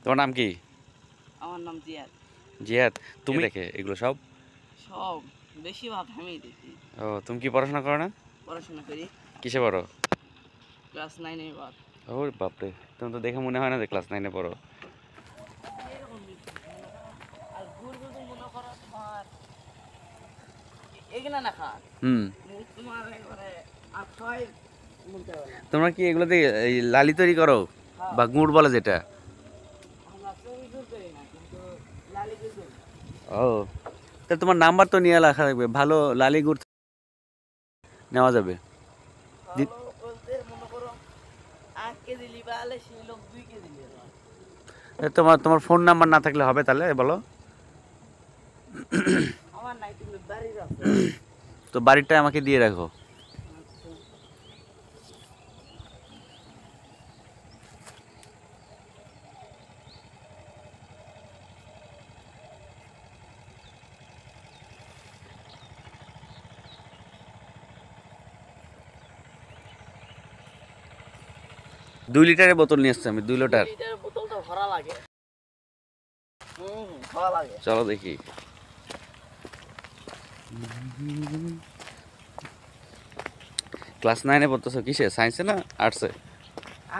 তোমার নাম কি? আমার নাম জিয়াদ। জিহাদ। তুমি দেখে এগুলো সব? সব বেশিরভাগ আমিই দেখি। ও, তুমি কি পড়াশোনা করো না? পড়াশোনা করি, কিসে পড়ো? ক্লাস 9 এবার। ও বাপরে, তুমি তো দেখে মনে হয় না যে ক্লাস 9-এ পড়ো। এরকম আর গুড় যদি মনে করো তোমার এগুলা না খা হুম। তোমার একবারে আর ছয় বলতে হবে না। তোমরা কি এগুলো দিয়ে এই লালি তৈরি করো হ্যাঁ, বা গুড় বলে যেটা? আমরা চুরি গুড় করি না, কিন্তু লালি গুড় করি। ও, তা তোমার নাম্বার তো নিয়ে রাখা থাকবে, ভালো লালি গুড় নেওয়া যাবে। ভালো বলতে মনে করো 8 কেজি লিবা আলে সেই লোক 2 কেজি লিবা। তোমার তোমার ফোন নাম্বার না থাকলে হবে তাহলে বলো। আমার নাই, কিন্তু বাড়ির আছে। তো বাড়িটা আমাকে দিয়ে রাখো। আচ্ছা, 2 লিটারের বোতল নিয়ে এসছি আমি, 2 লিটার। লিটার বোতলটা ভরা লাগে। ভরা লাগে। চলো দেখি। ক্লাস 9-এ পড়তেছো, কিসে, সায়েন্সে না আর্টসে?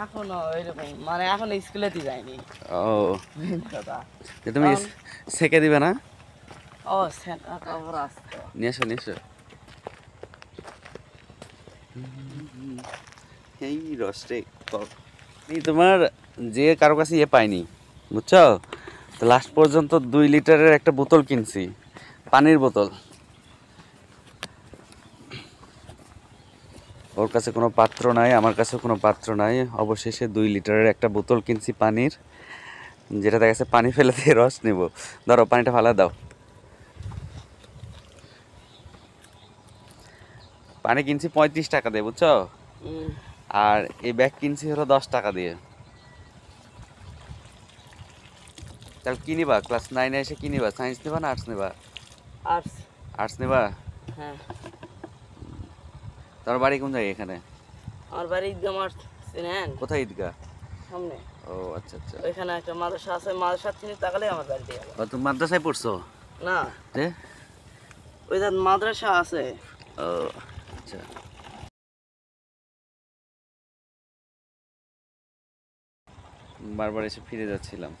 এখনো এরকম মানে এখনো স্কুলেতে যায়নি। ও, মেন কথা। যে তুমি সেকে দিবে না? ও সেটা খবর আছে। নিয়ে এসো, নিয়ে এসো। এই রসে এই তোমার যে কারো কাছে পাইনি, বুঝছো? তো লাস্ট পর্যন্ত 2 লিটারের একটা বোতল কিনছি, পানির বোতল। ওর কাছে কোনো পাত্র নাই, আমার কাছে কোনো পাত্র নাই, অবশেষে 2 লিটারের একটা বোতল কিনছি পানির, যেটা দেখা গেছে পানি ফেলে দিয়ে রস নেব। ধরো, পানিটা ফালা দাও। পানি কিনছি 35 টাকা দিয়ে, বুঝছো? আর এই ব্যাগ কিনছি হলো 10 টাকা দিয়ে। তাহলে কি নিবা? ক্লাস 9-এ এসে কি নিবা? সায়েন্স নেবা না আর্টস নেবা? আর্টস। আর্টস নেবা? হ্যাঁ, তোমার বাড়ি কোন জায়গায় এখানে? আমার বাড়ি ঈদগাহ মাঠ চিনেন? কোথায় ঈদগাহ? সামনে ও আচ্ছা আচ্ছা। ওইখানে একটা মাদ্রাসা আছে, মাদ্রাসার থেকে তাকালে আমার বাড়ি দিয়ে গেল। তুমি মাদ্রাসায় পড়ছো? না, যে ওই যে মাদ্রাসা আছে। ও আচ্ছা। বারবার এসে ফিরে যাচ্ছিলাম।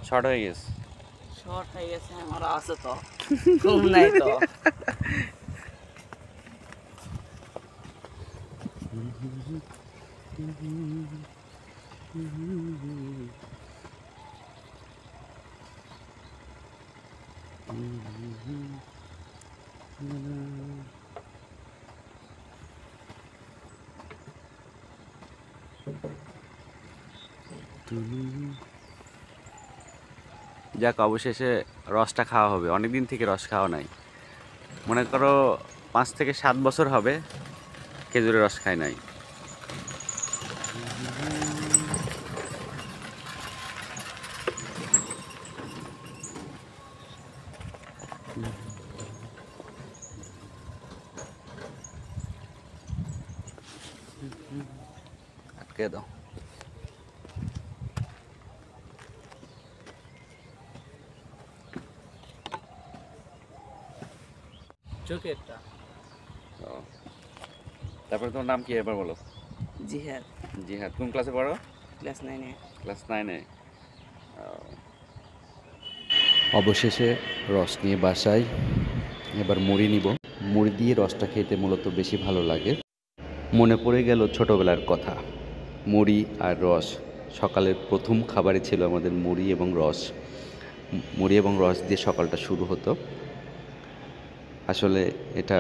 শর্ট হয়ে গেছে। শর্ট হয়ে গেছে, আমার আছে তো, ঘুম নাই তো। যাক, অবশেষে রসটা খাওয়া হবে, অনেকদিন থেকে রস খাওয়া নাই। মনে করো 5 থেকে 7 বছর হবে খেজুরের রস খাই নাই। আটকে দাও। চোখেরটা। ও, তারপরে তোমার নাম কি এবার বলো? জিহাদ। জিহাদ। কোন ক্লাসে পড়ো? ক্লাস 9-এ। ক্লাস 9-এ। অবশেষে রস নিয়ে বাসায়, এবার মুড়ি নিব। মুড়ি দিয়ে রসটা খেতে মূলত বেশি ভালো লাগে। মনে পড়ে গেল ছোটোবেলার কথা, মুড়ি আর রস। সকালের প্রথম খাবারই ছিল আমাদের মুড়ি এবং রস। মুড়ি এবং রস দিয়ে সকালটা শুরু হতো। আসলে এটা